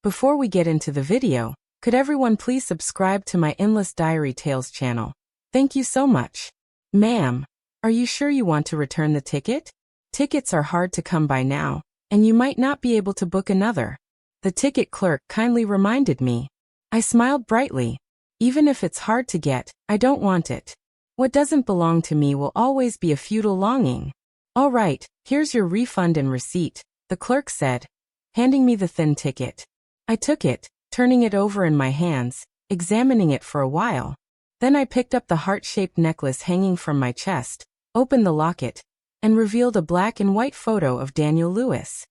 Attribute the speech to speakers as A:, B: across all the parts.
A: Before we get into the video, could everyone please subscribe to my Endless Diary Tales channel? Thank you so much. Ma'am, are you sure you want to return the ticket? Tickets are hard to come by now, and you might not be able to book another. The ticket clerk kindly reminded me. I smiled brightly. Even if it's hard to get, I don't want it. What doesn't belong to me will always be a futile longing. All right, here's your refund and receipt, the clerk said, handing me the thin ticket. I took it, turning it over in my hands, examining it for a while. Then I picked up the heart-shaped necklace hanging from my chest, opened the locket, and revealed a black and white photo of Daniel Lewis.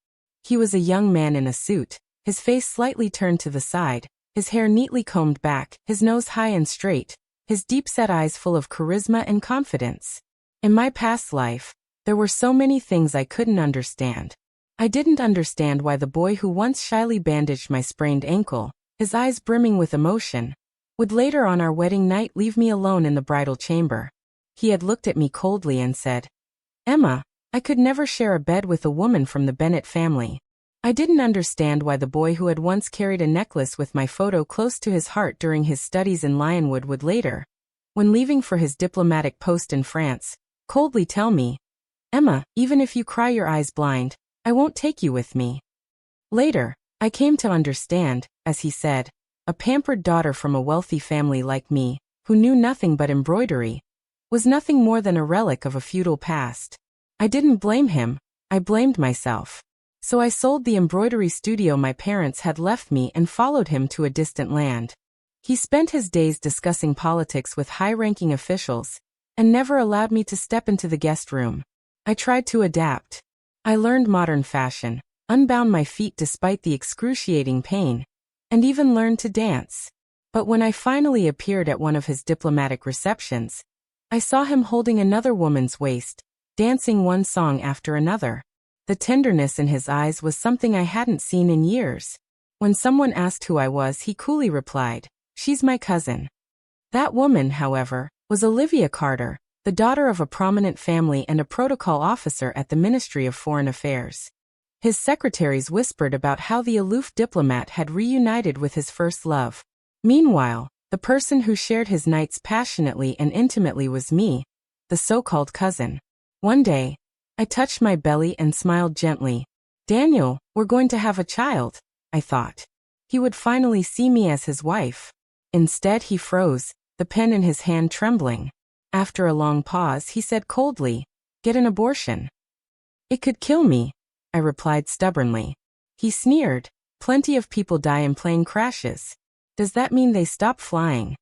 A: He was a young man in a suit, his face slightly turned to the side, his hair neatly combed back, his nose high and straight, his deep-set eyes full of charisma and confidence. In my past life, there were so many things I couldn't understand. I didn't understand why the boy who once shyly bandaged my sprained ankle, his eyes brimming with emotion, would later on our wedding night leave me alone in the bridal chamber. He had looked at me coldly and said, "Emma, I could never share a bed with a woman from the Bennett family." I didn't understand why the boy who had once carried a necklace with my photo close to his heart during his studies in Lionwood would later, when leaving for his diplomatic post in France, coldly tell me, "Emma, even if you cry your eyes blind, I won't take you with me." Later, I came to understand, as he said, a pampered daughter from a wealthy family like me, who knew nothing but embroidery, was nothing more than a relic of a feudal past. I didn't blame him, I blamed myself. So I sold the embroidery studio my parents had left me and followed him to a distant land. He spent his days discussing politics with high-ranking officials, and never allowed me to step into the guest room. I tried to adapt. I learned modern fashion, unbound my feet despite the excruciating pain, and even learned to dance. But when I finally appeared at one of his diplomatic receptions, I saw him holding another woman's waist, dancing one song after another. The tenderness in his eyes was something I hadn't seen in years. When someone asked who I was, he coolly replied, "She's my cousin." That woman, however, was Olivia Carter, the daughter of a prominent family and a protocol officer at the Ministry of Foreign Affairs. His secretaries whispered about how the aloof diplomat had reunited with his first love. Meanwhile, the person who shared his nights passionately and intimately was me, the so-called cousin. One day, I touched my belly and smiled gently. "Daniel, we're going to have a child," I thought. He would finally see me as his wife. Instead, he froze, the pen in his hand trembling. After a long pause, he said coldly, "Get an abortion." "It could kill me," I replied stubbornly. He sneered, "Plenty of people die in plane crashes. Does that mean they stop flying?"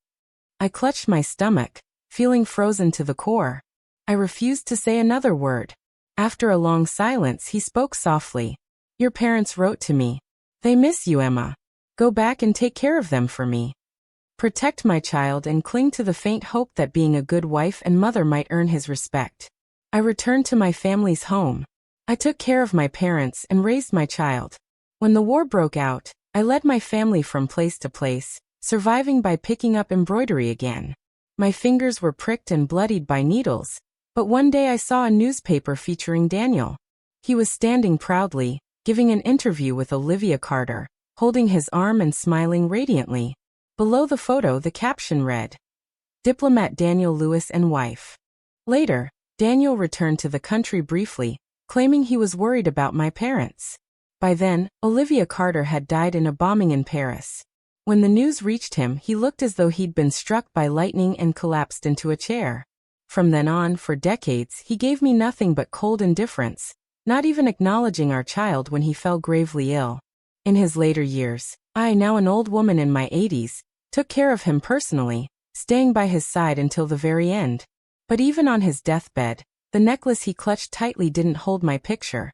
A: I clutched my stomach, feeling frozen to the core. I refused to say another word. After a long silence, he spoke softly. "Your parents wrote to me. They miss you, Emma. Go back and take care of them for me. Protect my child and cling to the faint hope that being a good wife and mother might earn his respect." I returned to my family's home. I took care of my parents and raised my child. When the war broke out, I led my family from place to place, surviving by picking up embroidery again. My fingers were pricked and bloodied by needles. But one day I saw a newspaper featuring Daniel. He was standing proudly, giving an interview with Olivia Carter, holding his arm and smiling radiantly. Below the photo, the caption read, "Diplomat Daniel Lewis and wife." Later, Daniel returned to the country briefly, claiming he was worried about my parents. By then, Olivia Carter had died in a bombing in Paris. When the news reached him, he looked as though he'd been struck by lightning and collapsed into a chair. From then on, for decades, he gave me nothing but cold indifference, not even acknowledging our child when he fell gravely ill. In his later years, I, now an old woman in my 80s, took care of him personally, staying by his side until the very end. But even on his deathbed, the necklace he clutched tightly didn't hold my picture.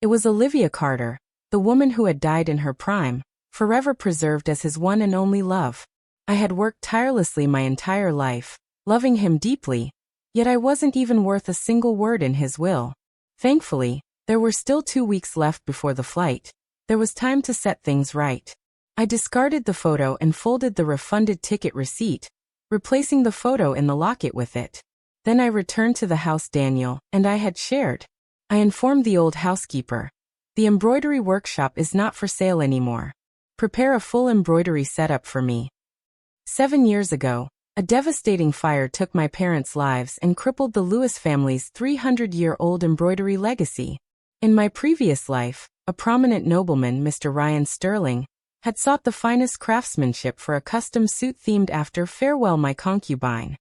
A: It was Olivia Carter, the woman who had died in her prime, forever preserved as his one and only love. I had worked tirelessly my entire life, loving him deeply, yet I wasn't even worth a single word in his will. Thankfully, there were still 2 weeks left before the flight. There was time to set things right. I discarded the photo and folded the refunded ticket receipt, replacing the photo in the locket with it. Then I returned to the house Daniel and I had shared. I informed the old housekeeper. "The embroidery workshop is not for sale anymore. Prepare a full embroidery setup for me. 7 years ago, a devastating fire took my parents' lives and crippled the Lewis family's 300-year-old embroidery legacy. In my previous life, a prominent nobleman, Mr. Ryan Sterling, had sought the finest craftsmanship for a custom suit themed after Farewell My Concubine.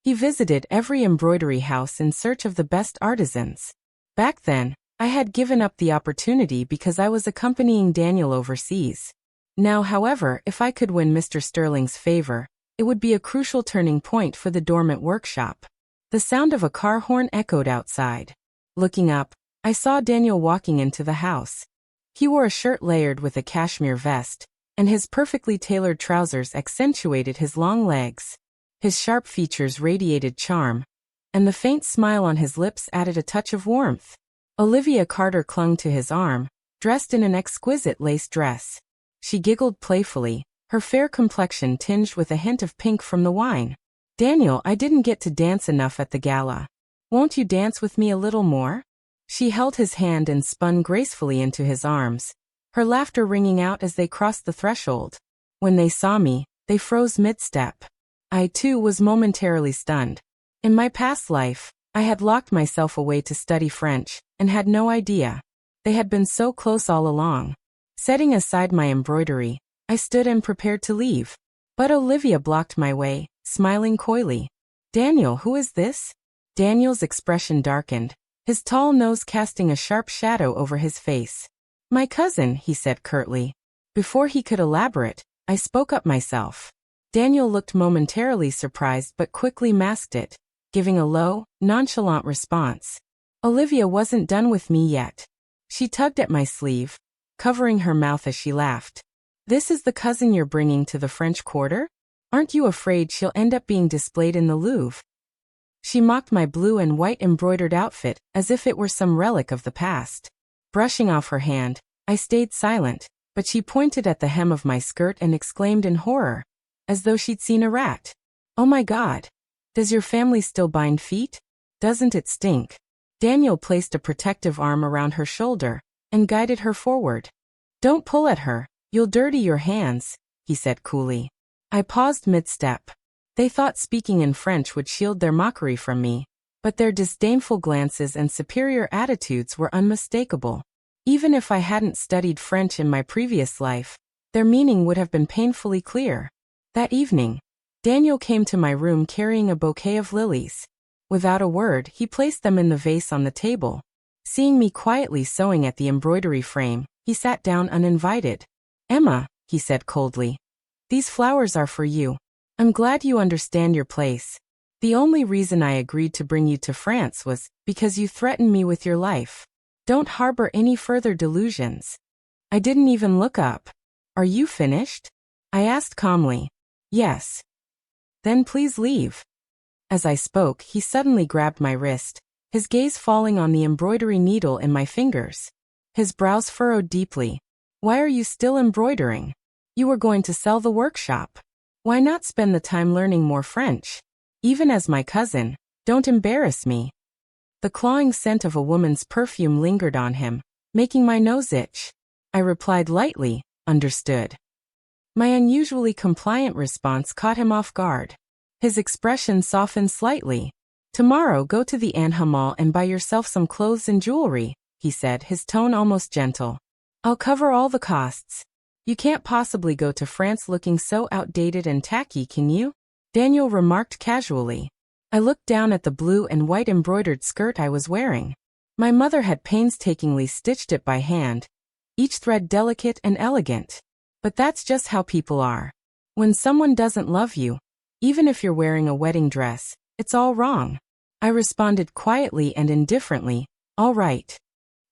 A: He visited every embroidery house in search of the best artisans. Back then, I had given up the opportunity because I was accompanying Daniel overseas. Now, however, if I could win Mr. Sterling's favor, it would be a crucial turning point for the dormant workshop. The sound of a car horn echoed outside. Looking up, I saw Daniel walking into the house. He wore a shirt layered with a cashmere vest, and his perfectly tailored trousers accentuated his long legs. His sharp features radiated charm, and the faint smile on his lips added a touch of warmth. Olivia Carter clung to his arm, dressed in an exquisite lace dress. She giggled playfully, her fair complexion tinged with a hint of pink from the wine. Daniel, I didn't get to dance enough at the gala. Won't you dance with me a little more? She held his hand and spun gracefully into his arms, her laughter ringing out as they crossed the threshold. When they saw me, they froze mid-step. I, too, was momentarily stunned. In my past life, I had locked myself away to study French, and had no idea. They had been so close all along. Setting aside my embroidery, I stood and prepared to leave. But Olivia blocked my way, smiling coyly. Daniel, who is this? Daniel's expression darkened, his tall nose casting a sharp shadow over his face. My cousin, he said curtly. Before he could elaborate, I spoke up myself. Daniel looked momentarily surprised but quickly masked it, giving a low, nonchalant response. Olivia wasn't done with me yet. She tugged at my sleeve, covering her mouth as she laughed. This is the cousin you're bringing to the French Quarter? Aren't you afraid she'll end up being displayed in the Louvre? She mocked my blue and white embroidered outfit as if it were some relic of the past. Brushing off her hand, I stayed silent, but she pointed at the hem of my skirt and exclaimed in horror, as though she'd seen a rat. Oh my God! Does your family still bind feet? Doesn't it stink? Daniel placed a protective arm around her shoulder and guided her forward. Don't pull at her, you'll dirty your hands, he said coolly. I paused mid-step. They thought speaking in French would shield their mockery from me, but their disdainful glances and superior attitudes were unmistakable. Even if I hadn't studied French in my previous life, their meaning would have been painfully clear. That evening, Daniel came to my room carrying a bouquet of lilies. Without a word, he placed them in the vase on the table. Seeing me quietly sewing at the embroidery frame, he sat down uninvited. Emma, he said coldly, these flowers are for you. I'm glad you understand your place. The only reason I agreed to bring you to France was because you threatened me with your life. Don't harbor any further delusions. I didn't even look up. Are you finished? I asked calmly. Yes. Then please leave. As I spoke, he suddenly grabbed my wrist, his gaze falling on the embroidery needle in my fingers. His brows furrowed deeply. Why are you still embroidering? You were going to sell the workshop. Why not spend the time learning more French? Even as my cousin, don't embarrass me. The clawing scent of a woman's perfume lingered on him, making my nose itch. I replied lightly, understood. My unusually compliant response caught him off guard. His expression softened slightly. Tomorrow go to the Anha Mall and buy yourself some clothes and jewelry, he said, his tone almost gentle. I'll cover all the costs. You can't possibly go to France looking so outdated and tacky, can you? Daniel remarked casually. I looked down at the blue and white embroidered skirt I was wearing. My mother had painstakingly stitched it by hand, each thread delicate and elegant. But that's just how people are. When someone doesn't love you, even if you're wearing a wedding dress, it's all wrong. I responded quietly and indifferently, all right.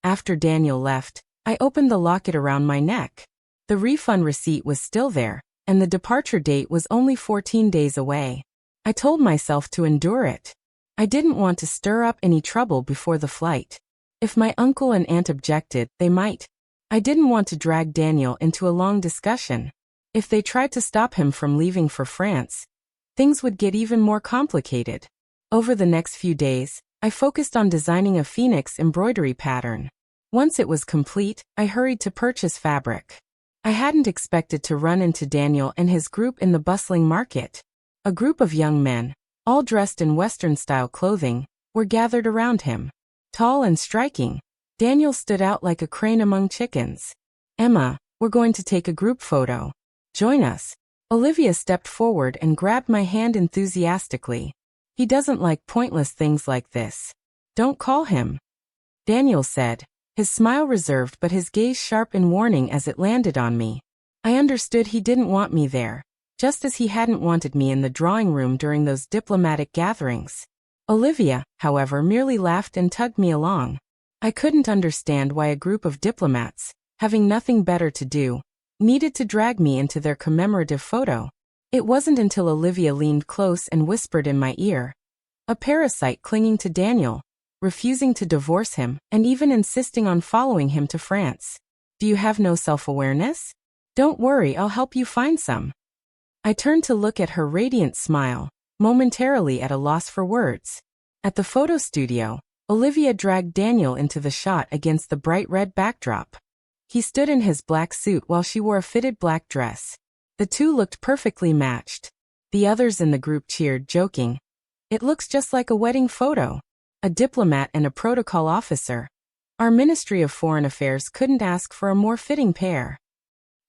A: After Daniel left, I opened the locket around my neck. The refund receipt was still there, and the departure date was only 14 days away. I told myself to endure it. I didn't want to stir up any trouble before the flight. If my uncle and aunt objected, they might. I didn't want to drag Daniel into a long discussion. If they tried to stop him from leaving for France, things would get even more complicated. Over the next few days, I focused on designing a phoenix embroidery pattern. Once it was complete, I hurried to purchase fabric. I hadn't expected to run into Daniel and his group in the bustling market. A group of young men, all dressed in Western-style clothing, were gathered around him. Tall and striking, Daniel stood out like a crane among chickens. "Emma, we're going to take a group photo. Join us." Olivia stepped forward and grabbed my hand enthusiastically. "He doesn't like pointless things like this. Don't call him," Daniel said, his smile reserved but his gaze sharp in warning as it landed on me. I understood he didn't want me there, just as he hadn't wanted me in the drawing room during those diplomatic gatherings. Olivia, however, merely laughed and tugged me along. I couldn't understand why a group of diplomats, having nothing better to do, needed to drag me into their commemorative photo. It wasn't until Olivia leaned close and whispered in my ear, a parasite clinging to Daniel, refusing to divorce him, and even insisting on following him to France. "Do you have no self-awareness? Don't worry, I'll help you find some." I turned to look at her radiant smile, momentarily at a loss for words. At the photo studio, Olivia dragged Daniel into the shot against the bright red backdrop. He stood in his black suit while she wore a fitted black dress. The two looked perfectly matched. The others in the group cheered, joking, "It looks just like a wedding photo. A diplomat and a protocol officer. Our Ministry of Foreign Affairs couldn't ask for a more fitting pair."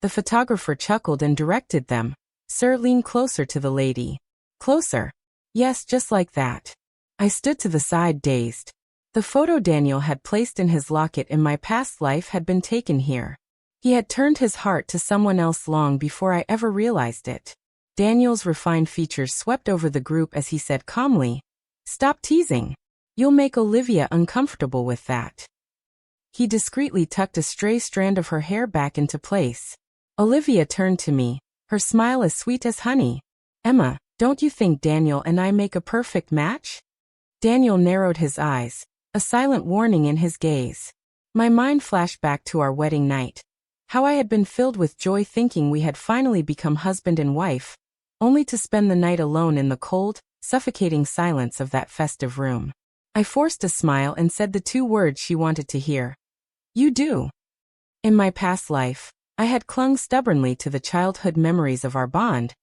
A: The photographer chuckled and directed them, "Sir, lean closer to the lady." "Closer?" "Yes, just like that." I stood to the side, dazed. The photo Daniel had placed in his locket in my past life had been taken here. He had turned his heart to someone else long before I ever realized it. Daniel's refined features swept over the group as he said calmly, "Stop teasing. You'll make Olivia uncomfortable with that." He discreetly tucked a stray strand of her hair back into place. Olivia turned to me, her smile as sweet as honey. "Emma, don't you think Daniel and I make a perfect match?" Daniel narrowed his eyes, a silent warning in his gaze. My mind flashed back to our wedding night. How I had been filled with joy thinking we had finally become husband and wife, only to spend the night alone in the cold, suffocating silence of that festive room. I forced a smile and said the two words she wanted to hear. "You do." In my past life, I had clung stubbornly to the childhood memories of our bond,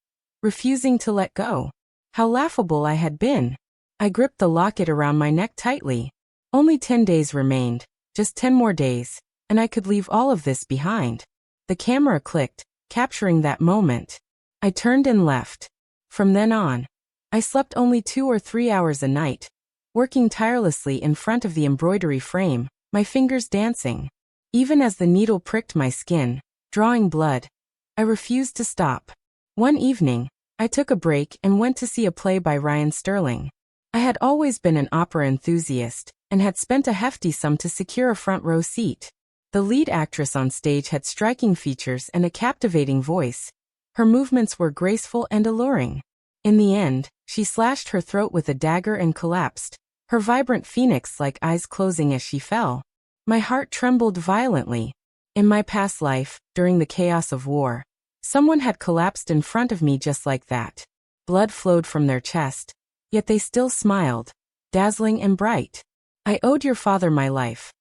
A: refusing to let go. How laughable I had been. I gripped the locket around my neck tightly. Only 10 days remained, just 10 more days, and I could leave all of this behind. The camera clicked, capturing that moment. I turned and left. From then on, I slept only 2 or 3 hours a night, working tirelessly in front of the embroidery frame, my fingers dancing. Even as the needle pricked my skin, drawing blood, I refused to stop. One evening, I took a break and went to see a play by Ryan Sterling. I had always been an opera enthusiast, and had spent a hefty sum to secure a front row seat. The lead actress on stage had striking features and a captivating voice. Her movements were graceful and alluring. In the end, she slashed her throat with a dagger and collapsed, her vibrant phoenix-like eyes closing as she fell. My heart trembled violently. In my past life, during the chaos of war, someone had collapsed in front of me just like that. Blood flowed from their chest, yet they still smiled, dazzling and bright. I owed your father my life.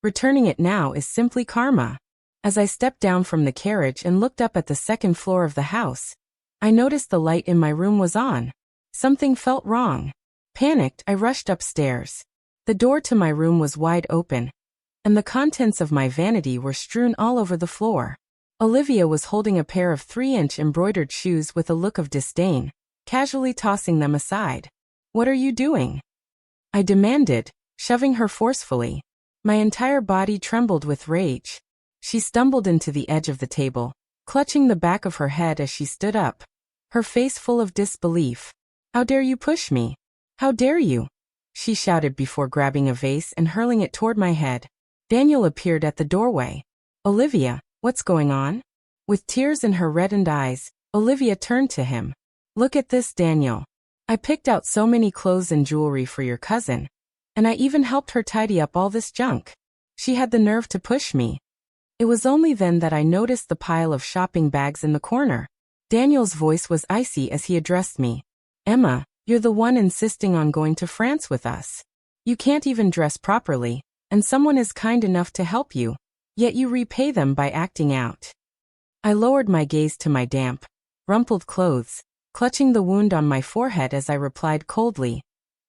A: Returning it now is simply karma. As I stepped down from the carriage and looked up at the second floor of the house, I noticed the light in my room was on. Something felt wrong. Panicked, I rushed upstairs. The door to my room was wide open, and the contents of my vanity were strewn all over the floor. Olivia was holding a pair of 3-inch embroidered shoes with a look of disdain, casually tossing them aside. "What are you doing?" I demanded, shoving her forcefully. My entire body trembled with rage. She stumbled into the edge of the table, clutching the back of her head as she stood up, her face full of disbelief. "How dare you push me? How dare you?" she shouted before grabbing a vase and hurling it toward my head. Daniel appeared at the doorway. "Olivia, what's going on?" With tears in her reddened eyes, Olivia turned to him. "Look at this, Daniel. I picked out so many clothes and jewelry for your cousin, and I even helped her tidy up all this junk. She had the nerve to push me." It was only then that I noticed the pile of shopping bags in the corner. Daniel's voice was icy as he addressed me. "Emma, you're the one insisting on going to France with us. You can't even dress properly, and someone is kind enough to help you, yet you repay them by acting out." I lowered my gaze to my damp, rumpled clothes, clutching the wound on my forehead as I replied coldly.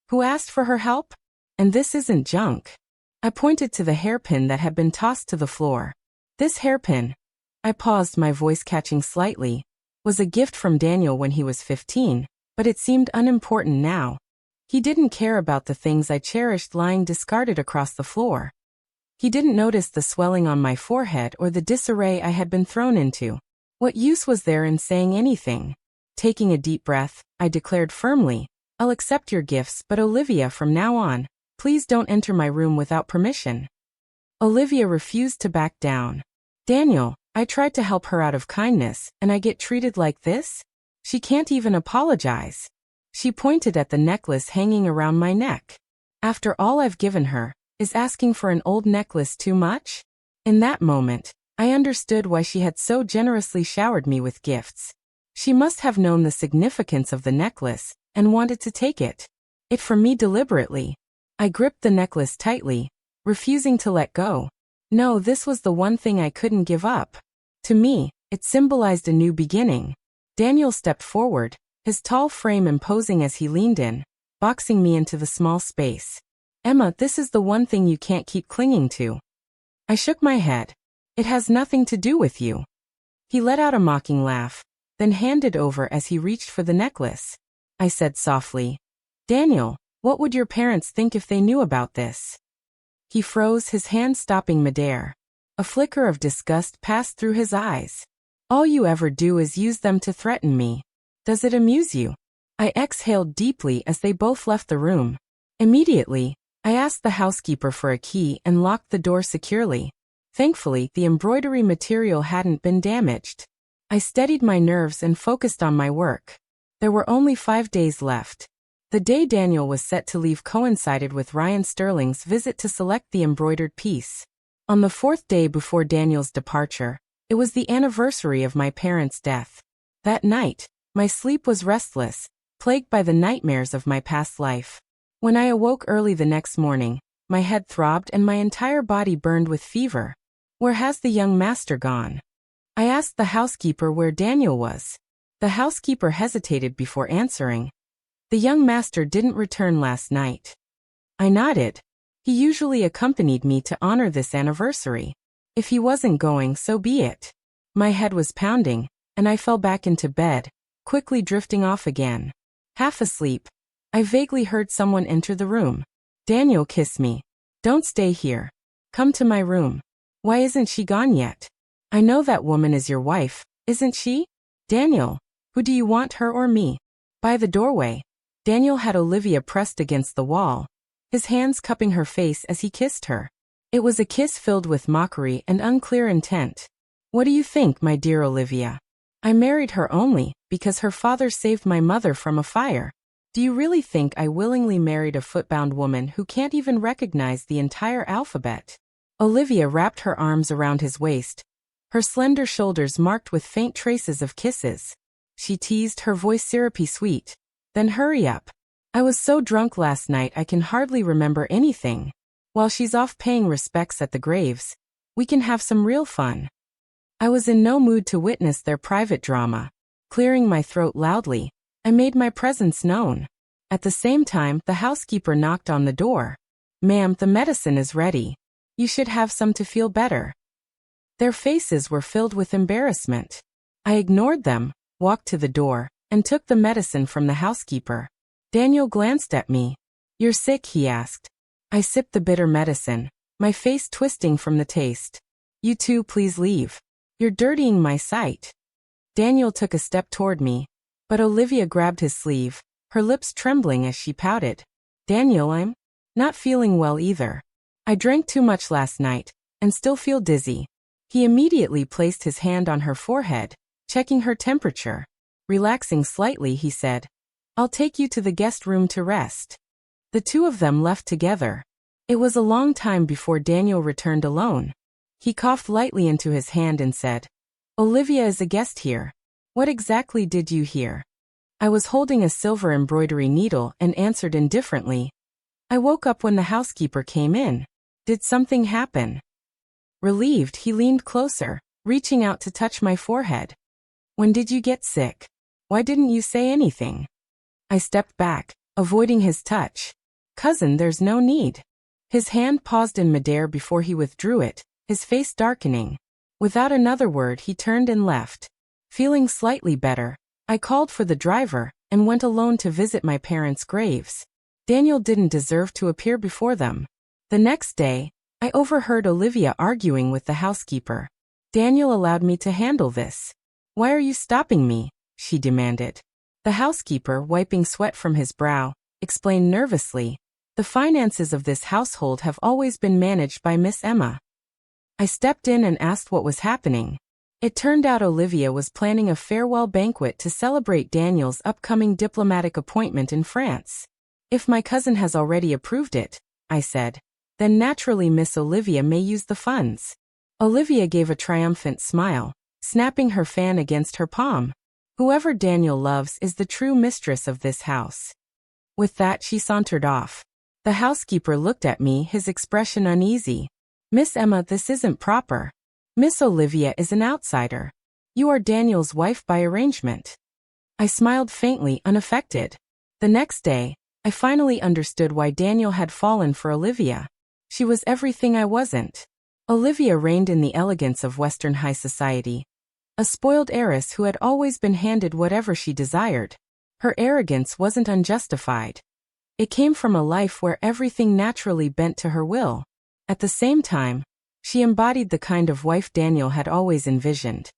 A: Who asked for her help? And this isn't junk. I pointed to the hairpin that had been tossed to the floor. This hairpin, I paused, my voice catching slightly, was a gift from Daniel when he was 15, but it seemed unimportant now. He didn't care about the things I cherished lying discarded across the floor. He didn't notice the swelling on my forehead or the disarray I had been thrown into. What use was there in saying anything? Taking a deep breath, I declared firmly, I'll accept your gifts, but Olivia, from now on, please don't enter my room without permission. Olivia refused to back down. Daniel, I tried to help her out of kindness, and I get treated like this? She can't even apologize. She pointed at the necklace hanging around my neck. After all I've given her, is asking for an old necklace too much? In that moment, I understood why she had so generously showered me with gifts. She must have known the significance of the necklace, and wanted to take it from me deliberately. I gripped the necklace tightly, refusing to let go. No, this was the one thing I couldn't give up. To me, it symbolized a new beginning. Daniel stepped forward, his tall frame imposing as he leaned in, boxing me into the small space. Emma, this is the one thing you can't keep clinging to. I shook my head. It has nothing to do with you. He let out a mocking laugh, then handed over as he reached for the necklace. I said softly, Daniel, what would your parents think if they knew about this? He froze, his hand stopping midair. A flicker of disgust passed through his eyes. All you ever do is use them to threaten me. Does it amuse you? I exhaled deeply as they both left the room. Immediately, I asked the housekeeper for a key and locked the door securely. Thankfully, the embroidery material hadn't been damaged. I steadied my nerves and focused on my work. There were only 5 days left. The day Daniel was set to leave coincided with Ryan Sterling's visit to select the embroidered piece. On the 4th day before Daniel's departure, it was the anniversary of my parents' death. That night, my sleep was restless, plagued by the nightmares of my past life. When I awoke early the next morning, my head throbbed and my entire body burned with fever. Where has the young master gone? I asked the housekeeper where Daniel was. The housekeeper hesitated before answering. The young master didn't return last night. I nodded. He usually accompanied me to honor this anniversary. If he wasn't going, so be it. My head was pounding, and I fell back into bed, quickly drifting off again. Half asleep, I vaguely heard someone enter the room. Daniel, kiss me. Don't stay here. Come to my room. Why isn't she gone yet? I know that woman is your wife, isn't she? Daniel, who do you want, her or me? By the doorway, Daniel had Olivia pressed against the wall, his hands cupping her face as he kissed her. It was a kiss filled with mockery and unclear intent. What do you think, my dear Olivia? I married her only because her father saved my mother from a fire. Do you really think I willingly married a footbound woman who can't even recognize the entire alphabet? Olivia wrapped her arms around his waist, her slender shoulders marked with faint traces of kisses. She teased, her voice syrupy sweet. Then hurry up. I was so drunk last night I can hardly remember anything. While she's off paying respects at the graves, we can have some real fun. I was in no mood to witness their private drama. Clearing my throat loudly, I made my presence known. At the same time, the housekeeper knocked on the door. Ma'am, the medicine is ready. You should have some to feel better. Their faces were filled with embarrassment. I ignored them, walked to the door, and took the medicine from the housekeeper. Daniel glanced at me. You're sick, he asked. I sipped the bitter medicine, my face twisting from the taste. You two, please leave. You're dirtying my sight. Daniel took a step toward me, but Olivia grabbed his sleeve, her lips trembling as she pouted. Daniel, I'm not feeling well either. I drank too much last night, and still feel dizzy. He immediately placed his hand on her forehead, checking her temperature. Relaxing slightly, he said, I'll take you to the guest room to rest. The two of them left together. It was a long time before Daniel returned alone. He coughed lightly into his hand and said, Olivia is a guest here. What exactly did you hear? I was holding a silver embroidery needle and answered indifferently. I woke up when the housekeeper came in. Did something happen? Relieved, he leaned closer. reaching out to touch my forehead. When did you get sick? Why didn't you say anything? I stepped back, avoiding his touch. Cousin, there's no need. His hand paused in midair before he withdrew it, his face darkening. Without another word, he turned and left. Feeling slightly better, I called for the driver and went alone to visit my parents' graves. Daniel didn't deserve to appear before them. The next day, I overheard Olivia arguing with the housekeeper. Daniel allowed me to handle this. Why are you stopping me? She demanded. The housekeeper, wiping sweat from his brow, explained nervously, the finances of this household have always been managed by Miss Emma. I stepped in and asked what was happening. It turned out Olivia was planning a farewell banquet to celebrate Daniel's upcoming diplomatic appointment in France. If my cousin has already approved it, I said, then naturally Miss Olivia may use the funds. Olivia gave a triumphant smile, snapping her fan against her palm. Whoever Daniel loves is the true mistress of this house. With that, she sauntered off. The housekeeper looked at me, his expression uneasy. Miss Emma, this isn't proper. Miss Olivia is an outsider. You are Daniel's wife by arrangement. I smiled faintly, unaffected. The next day, I finally understood why Daniel had fallen for Olivia. She was everything I wasn't. Olivia reigned in the elegance of Western high society. A spoiled heiress who had always been handed whatever she desired. Her arrogance wasn't unjustified. It came from a life where everything naturally bent to her will. At the same time, she embodied the kind of wife Daniel had always envisioned.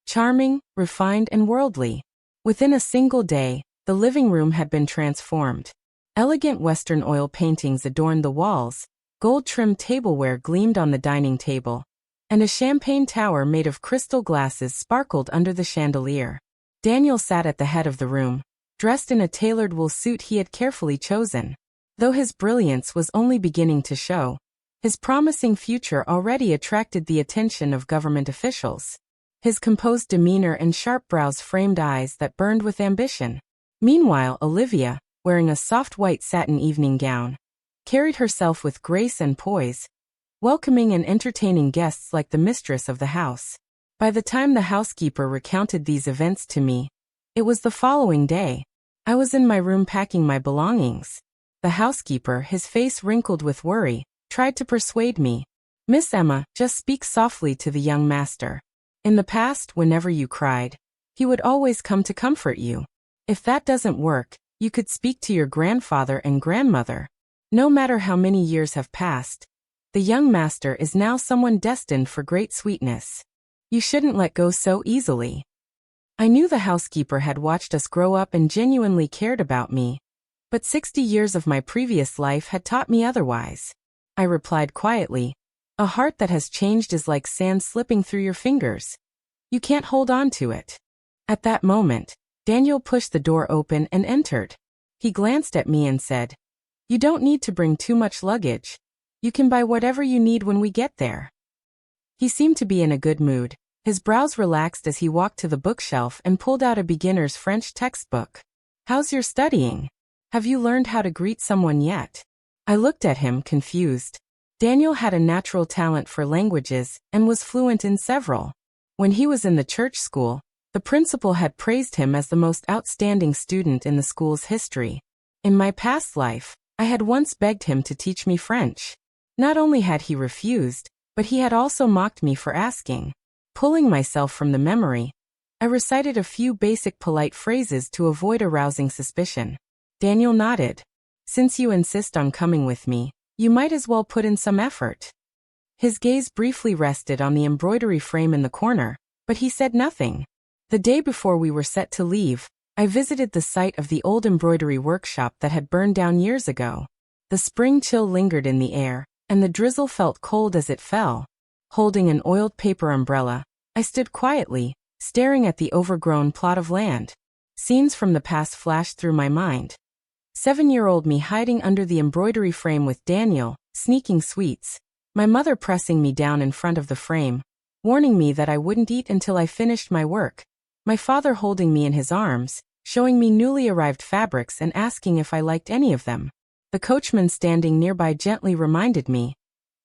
A: Charming, refined, and worldly. Within a single day, the living room had been transformed. Elegant Western oil paintings adorned the walls, gold-trimmed tableware gleamed on the dining table, and a champagne tower made of crystal glasses sparkled under the chandelier. Daniel sat at the head of the room, dressed in a tailored wool suit he had carefully chosen. Though his brilliance was only beginning to show, his promising future already attracted the attention of government officials. His composed demeanor and sharp brows framed eyes that burned with ambition. Meanwhile, Olivia, wearing a soft white satin evening gown, carried herself with grace and poise, welcoming and entertaining guests like the mistress of the house. By the time the housekeeper recounted these events to me, it was the following day. I was in my room packing my belongings. The housekeeper, his face wrinkled with worry, tried to persuade me. Miss Emma, just speak softly to the young master. In the past, whenever you cried, he would always come to comfort you. If that doesn't work, you could speak to your grandfather and grandmother. No matter how many years have passed, the young master is now someone destined for great sweetness. You shouldn't let go so easily. I knew the housekeeper had watched us grow up and genuinely cared about me, but 60 years of my previous life had taught me otherwise. I replied quietly, a heart that has changed is like sand slipping through your fingers. You can't hold on to it. At that moment, Daniel pushed the door open and entered. He glanced at me and said, you don't need to bring too much luggage. You can buy whatever you need when we get there. He seemed to be in a good mood. His brows relaxed as he walked to the bookshelf and pulled out a beginner's French textbook. How's your studying? Have you learned how to greet someone yet? I looked at him, confused. Daniel had a natural talent for languages and was fluent in several. When he was in the church school, the principal had praised him as the most outstanding student in the school's history. In my past life, I had once begged him to teach me French. Not only had he refused, but he had also mocked me for asking. Pulling myself from the memory, I recited a few basic polite phrases to avoid arousing suspicion. Daniel nodded. Since you insist on coming with me, you might as well put in some effort. His gaze briefly rested on the embroidery frame in the corner, but he said nothing. The day before we were set to leave, I visited the site of the old embroidery workshop that had burned down years ago. The spring chill lingered in the air, and the drizzle felt cold as it fell. Holding an oiled paper umbrella, I stood quietly, staring at the overgrown plot of land. Scenes from the past flashed through my mind. 7-year-old me hiding under the embroidery frame with Daniel, sneaking sweets. My mother pressing me down in front of the frame, warning me that I wouldn't eat until I finished my work. My father holding me in his arms, showing me newly arrived fabrics and asking if I liked any of them. The coachman standing nearby gently reminded me,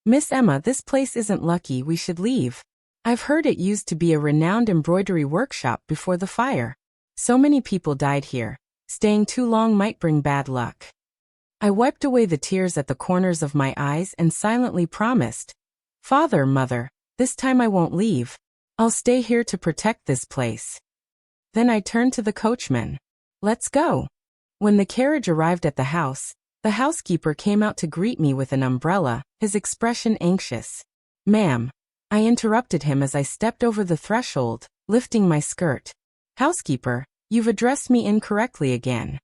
A: Miss Emma, this place isn't lucky, we should leave. I've heard it used to be a renowned embroidery workshop before the fire. So many people died here. Staying too long might bring bad luck. I wiped away the tears at the corners of my eyes and silently promised, Father, Mother, this time I won't leave. I'll stay here to protect this place. Then I turned to the coachman. Let's go. When the carriage arrived at the house, the housekeeper came out to greet me with an umbrella, his expression anxious. Ma'am. I interrupted him as I stepped over the threshold, lifting my skirt. Housekeeper, you've addressed me incorrectly again.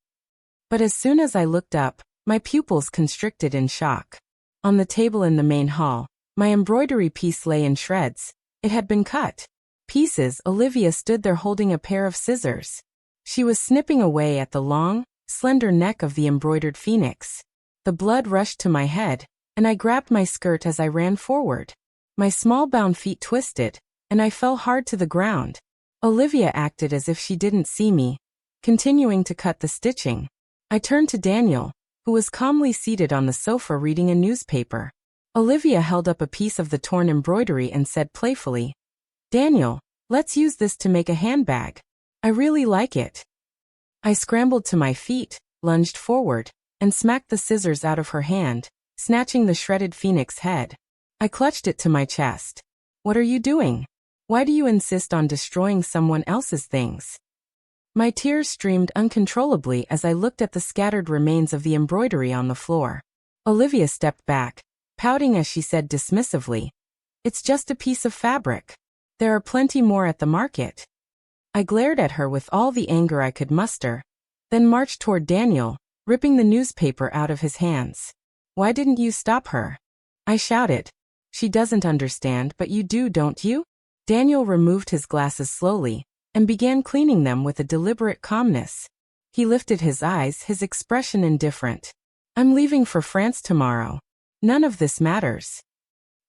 A: But as soon as I looked up, my pupils constricted in shock. On the table in the main hall, my embroidery piece lay in shreds. It had been cut. Pieces. Olivia stood there holding a pair of scissors. She was snipping away at the long, slender neck of the embroidered phoenix. The blood rushed to my head, and I grabbed my skirt as I ran forward. My small-bound feet twisted, and I fell hard to the ground. Olivia acted as if she didn't see me, continuing to cut the stitching. I turned to Daniel, who was calmly seated on the sofa reading a newspaper. Olivia held up a piece of the torn embroidery and said playfully, Daniel, let's use this to make a handbag. I really like it. I scrambled to my feet, lunged forward, and smacked the scissors out of her hand, snatching the shredded phoenix head. I clutched it to my chest. What are you doing? Why do you insist on destroying someone else's things? My tears streamed uncontrollably as I looked at the scattered remains of the embroidery on the floor. Olivia stepped back, pouting as she said dismissively, It's just a piece of fabric. There are plenty more at the market. I glared at her with all the anger I could muster, then marched toward Daniel, ripping the newspaper out of his hands. Why didn't you stop her? I shouted. She doesn't understand, but you do, don't you? Daniel removed his glasses slowly, and began cleaning them with a deliberate calmness. He lifted his eyes, his expression indifferent. I'm leaving for France tomorrow. None of this matters.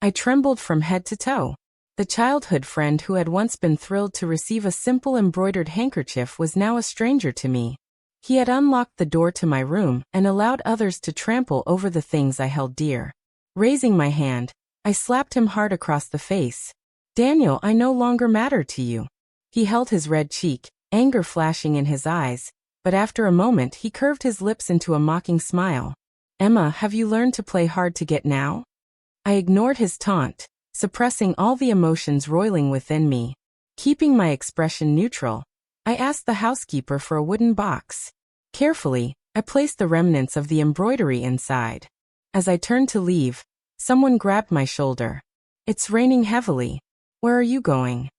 A: I trembled from head to toe. The childhood friend who had once been thrilled to receive a simple embroidered handkerchief was now a stranger to me. He had unlocked the door to my room and allowed others to trample over the things I held dear. Raising my hand, I slapped him hard across the face. Daniel, I no longer matter to you. He held his red cheek, anger flashing in his eyes, but after a moment he curved his lips into a mocking smile. Emma, have you learned to play hard to get now? I ignored his taunt, suppressing all the emotions roiling within me. Keeping my expression neutral, I asked the housekeeper for a wooden box. Carefully, I placed the remnants of the embroidery inside. As I turned to leave, someone grabbed my shoulder. It's raining heavily. Where are you going?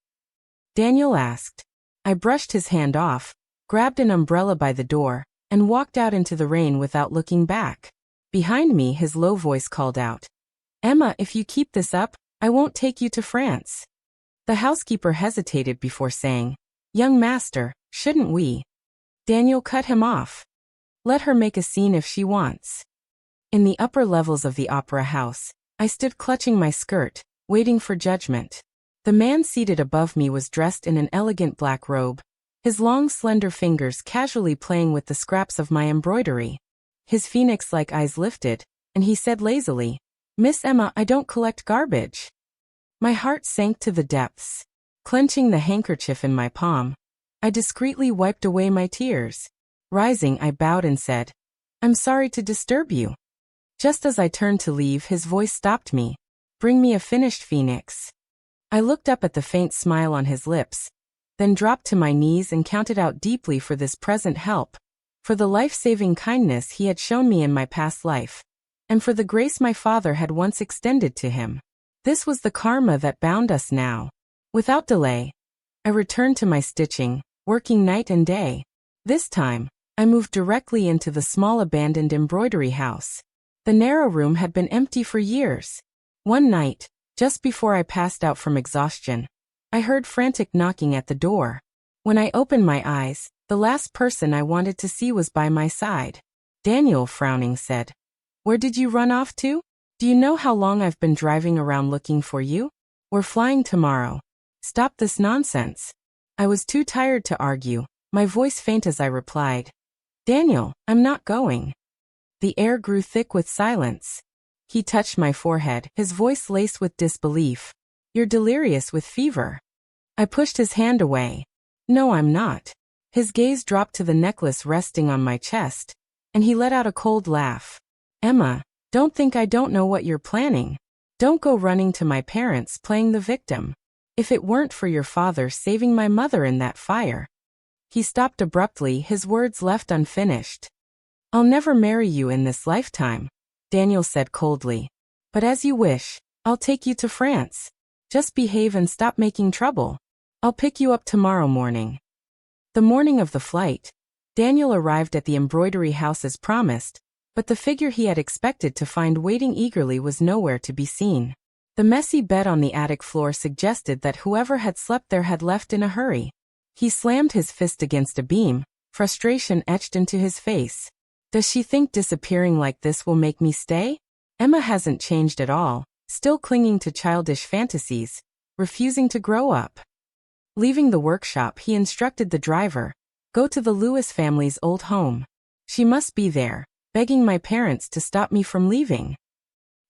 A: Daniel asked. I brushed his hand off, grabbed an umbrella by the door, and walked out into the rain without looking back. Behind me, his low voice called out, Emma, if you keep this up, I won't take you to France. The housekeeper hesitated before saying, Young master, shouldn't we? Daniel cut him off. Let her make a scene if she wants. In the upper levels of the opera house, I stood clutching my skirt, waiting for judgment. The man seated above me was dressed in an elegant black robe, his long slender fingers casually playing with the scraps of my embroidery. His phoenix-like eyes lifted, and he said lazily, Miss Emma, I don't collect garbage. My heart sank to the depths. Clenching the handkerchief in my palm, I discreetly wiped away my tears. Rising, I bowed and said, I'm sorry to disturb you. Just as I turned to leave, his voice stopped me. Bring me a finished phoenix. I looked up at the faint smile on his lips, then dropped to my knees and counted out deeply for this present help, for the life-saving kindness he had shown me in my past life, and for the grace my father had once extended to him. This was the karma that bound us now. Without delay, I returned to my stitching, working night and day. This time, I moved directly into the small abandoned embroidery house. The narrow room had been empty for years. One night, just before I passed out from exhaustion, I heard frantic knocking at the door. When I opened my eyes, the last person I wanted to see was by my side. Daniel, frowning, said, Where did you run off to? Do you know how long I've been driving around looking for you? We're flying tomorrow. Stop this nonsense. I was too tired to argue, my voice faint as I replied, Daniel, I'm not going. The air grew thick with silence. He touched my forehead, his voice laced with disbelief. You're delirious with fever. I pushed his hand away. No, I'm not. His gaze dropped to the necklace resting on my chest, and he let out a cold laugh. Emma, don't think I don't know what you're planning. Don't go running to my parents playing the victim. If it weren't for your father saving my mother in that fire. He stopped abruptly, his words left unfinished. I'll never marry you in this lifetime, Daniel said coldly. But as you wish, I'll take you to France. Just behave and stop making trouble. I'll pick you up tomorrow morning. The morning of the flight, Daniel arrived at the embroidery house as promised, but the figure he had expected to find waiting eagerly was nowhere to be seen. The messy bed on the attic floor suggested that whoever had slept there had left in a hurry. He slammed his fist against a beam, frustration etched into his face. Does she think disappearing like this will make me stay? Emma hasn't changed at all, still clinging to childish fantasies, refusing to grow up. Leaving the workshop, he instructed the driver, go to the Lewis family's old home. She must be there, begging my parents to stop me from leaving.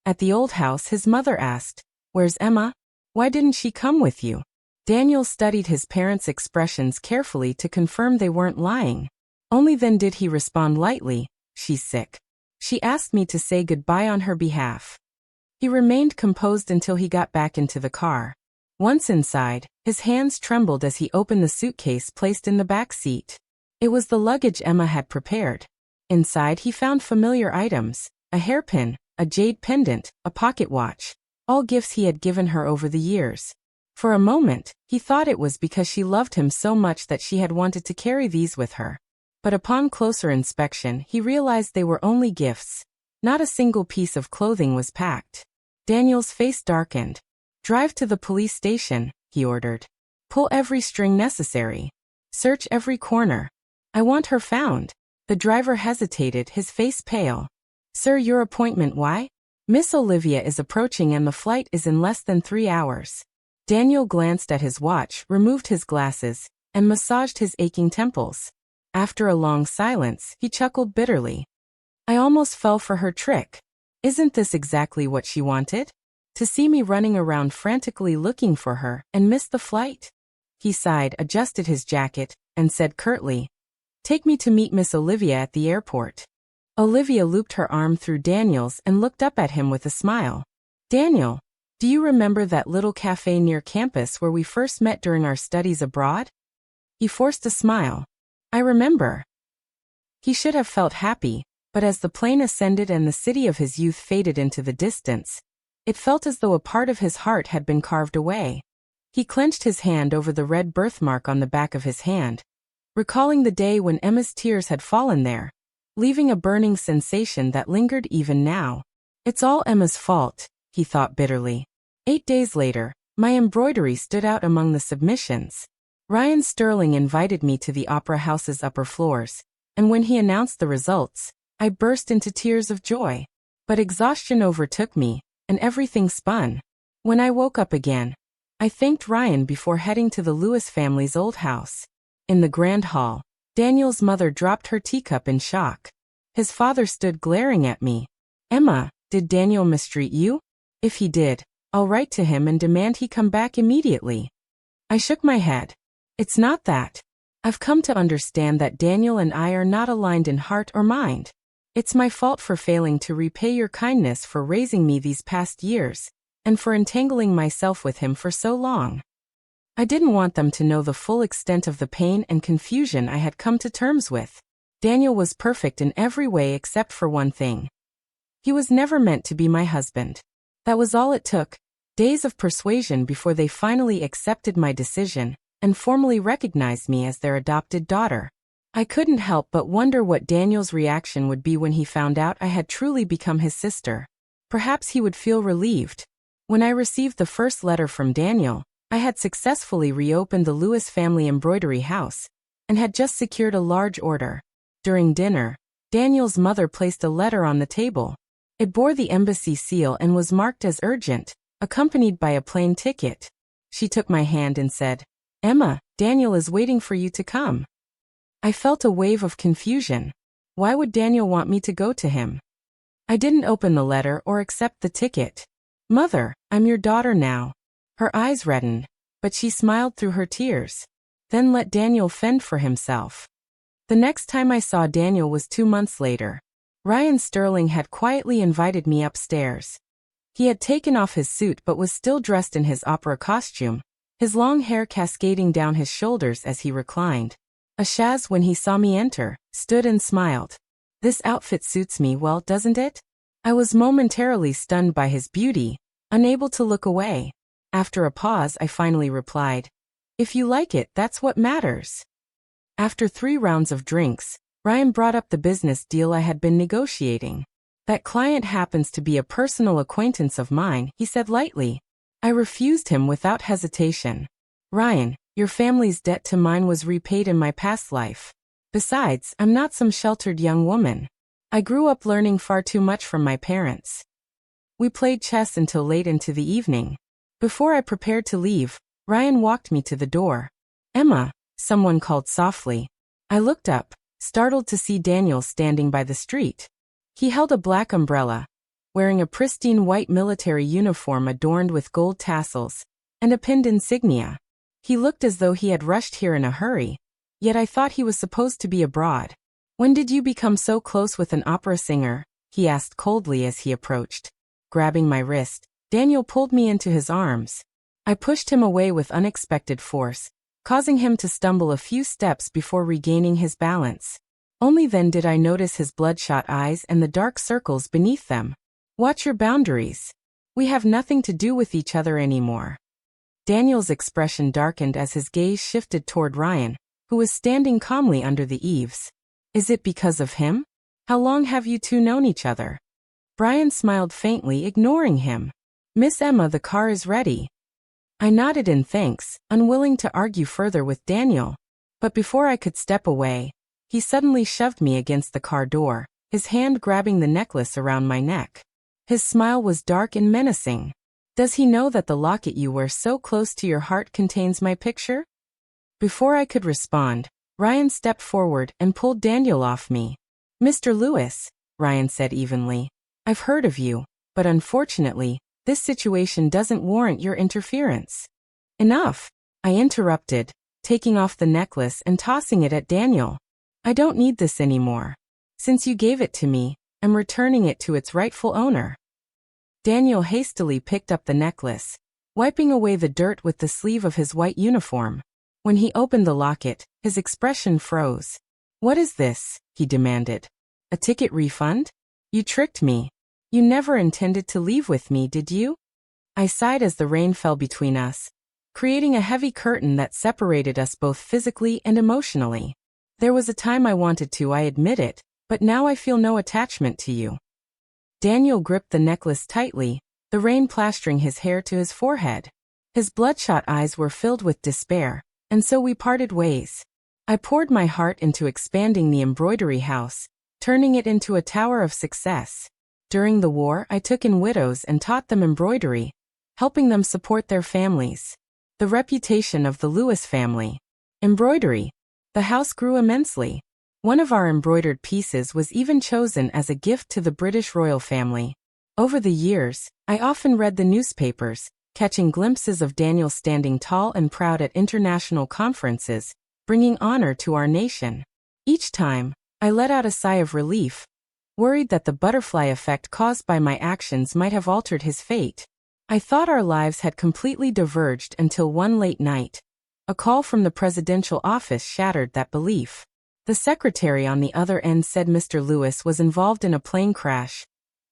A: At the old house, his mother asked, Where's Emma? Why didn't she come with you? Daniel studied his parents' expressions carefully to confirm they weren't lying. Only then did he respond lightly, She's sick. She asked me to say goodbye on her behalf. He remained composed until he got back into the car. Once inside, his hands trembled as he opened the suitcase placed in the back seat. It was the luggage Emma had prepared. Inside he found familiar items, a hairpin, a jade pendant, a pocket watch, all gifts he had given her over the years. For a moment, he thought it was because she loved him so much that she had wanted to carry these with her. But upon closer inspection, he realized they were only gifts. Not a single piece of clothing was packed. Daniel's face darkened. Drive to the police station, he ordered. Pull every string necessary. Search every corner. I want her found. The driver hesitated, his face pale. Sir, your appointment, why? Miss Olivia is approaching and the flight is in less than 3 hours. Daniel glanced at his watch, removed his glasses, and massaged his aching temples. After a long silence, he chuckled bitterly. I almost fell for her trick. Isn't this exactly what she wanted? To see me running around frantically looking for her and miss the flight? He sighed, adjusted his jacket, and said curtly, Take me to meet Miss Olivia at the airport. Olivia looped her arm through Daniel's and looked up at him with a smile. Daniel, do you remember that little cafe near campus where we first met during our studies abroad? He forced a smile. I remember. He should have felt happy, but as the plane ascended and the city of his youth faded into the distance, it felt as though a part of his heart had been carved away. He clenched his hand over the red birthmark on the back of his hand, recalling the day when Emma's tears had fallen there, leaving a burning sensation that lingered even now. It's all Emma's fault, he thought bitterly. 8 days later, my embroidery stood out among the submissions. Ryan Sterling invited me to the opera house's upper floors, and when he announced the results, I burst into tears of joy. But exhaustion overtook me, and everything spun. When I woke up again, I thanked Ryan before heading to the Lewis family's old house. In the grand hall, Daniel's mother dropped her teacup in shock. His father stood glaring at me. Emma, did Daniel mistreat you? If he did, I'll write to him and demand he come back immediately. I shook my head. It's not that. I've come to understand that Daniel and I are not aligned in heart or mind. It's my fault for failing to repay your kindness for raising me these past years, and for entangling myself with him for so long. I didn't want them to know the full extent of the pain and confusion I had come to terms with. Daniel was perfect in every way except for one thing. He was never meant to be my husband. That was all it took. Days of persuasion before they finally accepted my decision and formally recognized me as their adopted daughter. I couldn't help but wonder what Daniel's reaction would be when he found out I had truly become his sister. Perhaps he would feel relieved. When I received the first letter from Daniel, I had successfully reopened the Lewis family embroidery house and had just secured a large order. During dinner, Daniel's mother placed a letter on the table. It bore the embassy seal and was marked as urgent, accompanied by a plane ticket. She took my hand and said, Emma, Daniel is waiting for you to come. I felt a wave of confusion. Why would Daniel want me to go to him? I didn't open the letter or accept the ticket. Mother, I'm your daughter now. Her eyes reddened, but she smiled through her tears, then let Daniel fend for himself. The next time I saw Daniel was 2 months later. Ryan Sterling had quietly invited me upstairs. He had taken off his suit but was still dressed in his opera costume, his long hair cascading down his shoulders as he reclined. Ashaz, when he saw me enter, stood and smiled. "This outfit suits me well, doesn't it?" I was momentarily stunned by his beauty, unable to look away. After a pause, I finally replied, "If you like it, that's what matters." After 3 rounds of drinks, Ryan brought up the business deal I had been negotiating. "That client happens to be a personal acquaintance of mine," he said lightly. I refused him without hesitation. "Ryan, your family's debt to mine was repaid in my past life. Besides, I'm not some sheltered young woman. I grew up learning far too much from my parents." We played chess until late into the evening. Before I prepared to leave, Ryan walked me to the door. "Emma," someone called softly. I looked up, startled to see Daniel standing by the street. He held a black umbrella, wearing a pristine white military uniform adorned with gold tassels and a pinned insignia. He looked as though he had rushed here in a hurry, yet I thought he was supposed to be abroad. "When did you become so close with an opera singer?" he asked coldly as he approached. Grabbing my wrist, Daniel pulled me into his arms. I pushed him away with unexpected force, causing him to stumble a few steps before regaining his balance. Only then did I notice his bloodshot eyes and the dark circles beneath them. "Watch your boundaries. We have nothing to do with each other anymore." Daniel's expression darkened as his gaze shifted toward Ryan, who was standing calmly under the eaves. "Is it because of him? How long have you two known each other?" Brian smiled faintly, ignoring him. "Miss Emma, the car is ready." I nodded in thanks, unwilling to argue further with Daniel. But before I could step away, he suddenly shoved me against the car door, his hand grabbing the necklace around my neck. His smile was dark and menacing. "Does he know that the locket you wear so close to your heart contains my picture?" Before I could respond, Ryan stepped forward and pulled Daniel off me. "Mr. Lewis," Ryan said evenly, "I've heard of you, but unfortunately, this situation doesn't warrant your interference." "Enough," I interrupted, taking off the necklace and tossing it at Daniel. "I don't need this anymore. Since you gave it to me, I'm returning it to its rightful owner." Daniel hastily picked up the necklace, wiping away the dirt with the sleeve of his white uniform. When he opened the locket, his expression froze. "What is this?" he demanded. "A ticket refund? You tricked me. You never intended to leave with me, did you?" I sighed as the rain fell between us, creating a heavy curtain that separated us both physically and emotionally. "There was a time I wanted to, I admit it, but now I feel no attachment to you." Daniel gripped the necklace tightly, the rain plastering his hair to his forehead. His bloodshot eyes were filled with despair, and so we parted ways. I poured my heart into expanding the embroidery house, turning it into a tower of success. During the war, I took in widows and taught them embroidery, helping them support their families. The reputation of the Lewis family. Embroidery. The house grew immensely. One of our embroidered pieces was even chosen as a gift to the British royal family. Over the years, I often read the newspapers, catching glimpses of Daniel standing tall and proud at international conferences, bringing honor to our nation. Each time, I let out a sigh of relief, worried that the butterfly effect caused by my actions might have altered his fate. I thought our lives had completely diverged until one late night. A call from the presidential office shattered that belief. The secretary on the other end said Mr. Lewis was involved in a plane crash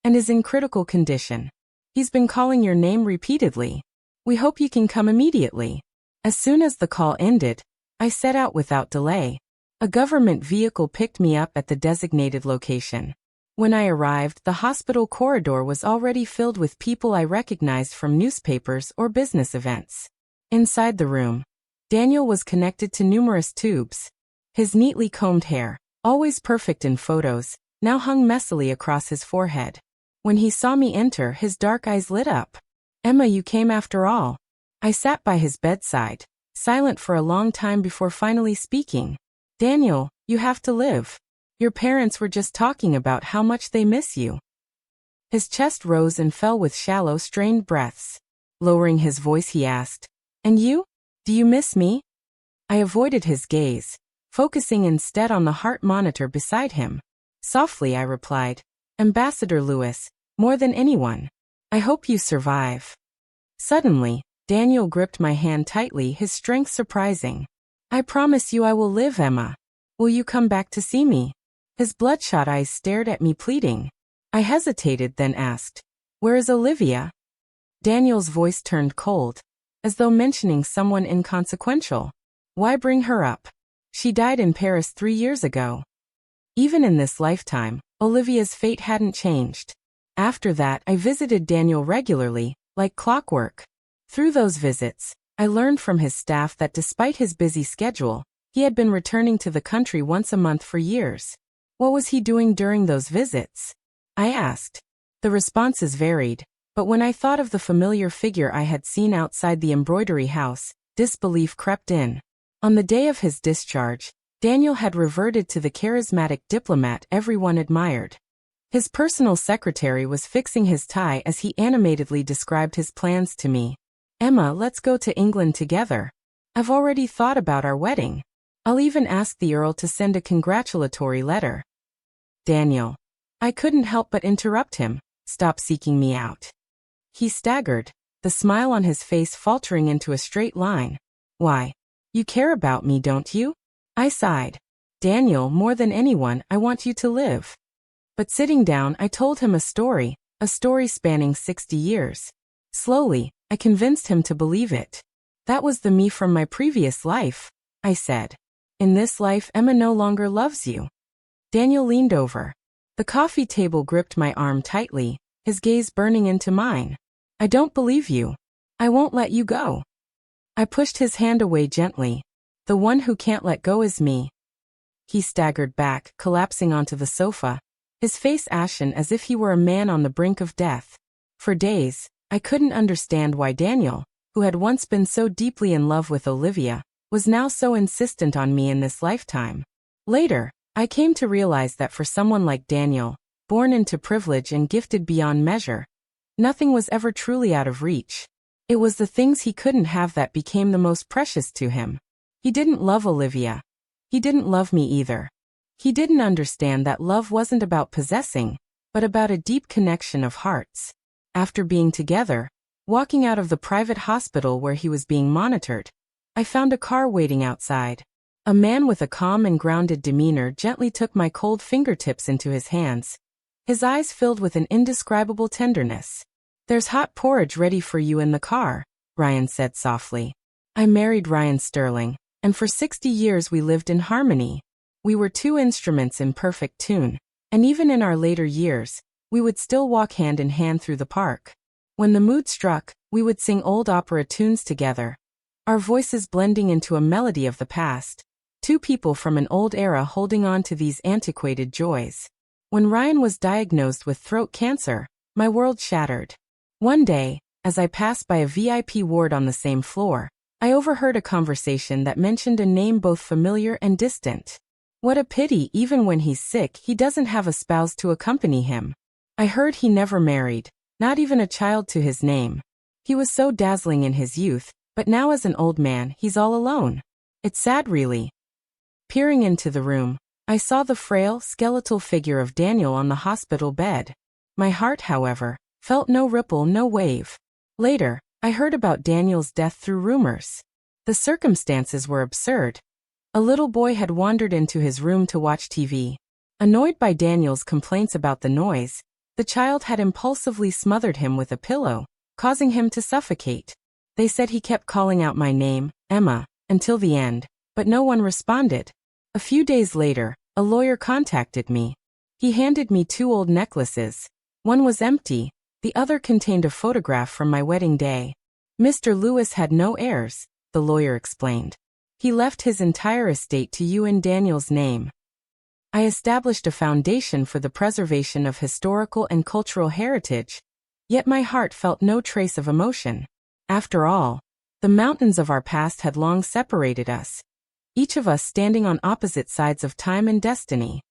A: and is in critical condition. "He's been calling your name repeatedly. We hope you can come immediately." As soon as the call ended, I set out without delay. A government vehicle picked me up at the designated location. When I arrived, the hospital corridor was already filled with people I recognized from newspapers or business events. Inside the room, Daniel was connected to numerous tubes. His neatly combed hair, always perfect in photos, now hung messily across his forehead. When he saw me enter, his dark eyes lit up. "Emma, you came after all." I sat by his bedside, silent for a long time before finally speaking. "Daniel, you have to live. Your parents were just talking about how much they miss you." His chest rose and fell with shallow, strained breaths. Lowering his voice, he asked, "And you? Do you miss me?" I avoided his gaze, focusing instead on the heart monitor beside him. Softly, I replied, "Ambassador Lewis, more than anyone. I hope you survive." Suddenly, Daniel gripped my hand tightly, his strength surprising. "I promise you I will live, Emma. Will you come back to see me?" His bloodshot eyes stared at me, pleading. I hesitated, then asked, "Where is Olivia?" Daniel's voice turned cold, as though mentioning someone inconsequential. "Why bring her up? She died in Paris 3 years ago." Even in this lifetime, Olivia's fate hadn't changed. After that, I visited Daniel regularly, like clockwork. Through those visits, I learned from his staff that despite his busy schedule, he had been returning to the country once a month for years. What was he doing during those visits? I asked. The responses varied, but when I thought of the familiar figure I had seen outside the embroidery house, disbelief crept in. On the day of his discharge, Daniel had reverted to the charismatic diplomat everyone admired. His personal secretary was fixing his tie as he animatedly described his plans to me. "Emma, let's go to England together. I've already thought about our wedding. I'll even ask the Earl to send a congratulatory letter." Daniel. I couldn't help but interrupt him. "Stop seeking me out." He staggered, the smile on his face faltering into a straight line. "Why? You care about me, don't you?" I sighed. "Daniel, more than anyone, I want you to live." But sitting down, I told him a story spanning 60 years. Slowly, I convinced him to believe it. "That was the me from my previous life," I said. "In this life, Emma no longer loves you." Daniel leaned over. The coffee table gripped my arm tightly, his gaze burning into mine. "I don't believe you. I won't let you go." I pushed his hand away gently. "The one who can't let go is me." He staggered back, collapsing onto the sofa, his face ashen as if he were a man on the brink of death. For days, I couldn't understand why Daniel, who had once been so deeply in love with Olivia, was now so insistent on me in this lifetime. Later, I came to realize that for someone like Daniel, born into privilege and gifted beyond measure, nothing was ever truly out of reach. It was the things he couldn't have that became the most precious to him. He didn't love Olivia. He didn't love me either. He didn't understand that love wasn't about possessing, but about a deep connection of hearts. After being together, walking out of the private hospital where he was being monitored, I found a car waiting outside. A man with a calm and grounded demeanor gently took my cold fingertips into his hands, his eyes filled with an indescribable tenderness. "There's hot porridge ready for you in the car," Ryan said softly. I married Ryan Sterling, and for 60 years we lived in harmony. We were two instruments in perfect tune, and even in our later years, we would still walk hand in hand through the park. When the mood struck, we would sing old opera tunes together, our voices blending into a melody of the past. Two people from an old era holding on to these antiquated joys. When Ryan was diagnosed with throat cancer, my world shattered. One day, as I passed by a VIP ward on the same floor, I overheard a conversation that mentioned a name both familiar and distant. "What a pity, even when he's sick, he doesn't have a spouse to accompany him." I heard he never married, not even a child to his name. He was so dazzling in his youth, but now as an old man, he's all alone. It's sad, really. Peering into the room, I saw the frail, skeletal figure of Daniel on the hospital bed. My heart, however, felt no ripple, no wave. Later, I heard about Daniel's death through rumors. The circumstances were absurd. A little boy had wandered into his room to watch TV. Annoyed by Daniel's complaints about the noise, the child had impulsively smothered him with a pillow, causing him to suffocate. They said he kept calling out my name, Emma, until the end, but no one responded. A few days later, a lawyer contacted me. He handed me 2 old necklaces. One was empty, the other contained a photograph from my wedding day. "Mr. Lewis had no heirs," the lawyer explained. "He left his entire estate to you in Daniel's name." I established a foundation for the preservation of historical and cultural heritage, yet my heart felt no trace of emotion. After all, the mountains of our past had long separated us, each of us standing on opposite sides of time and destiny.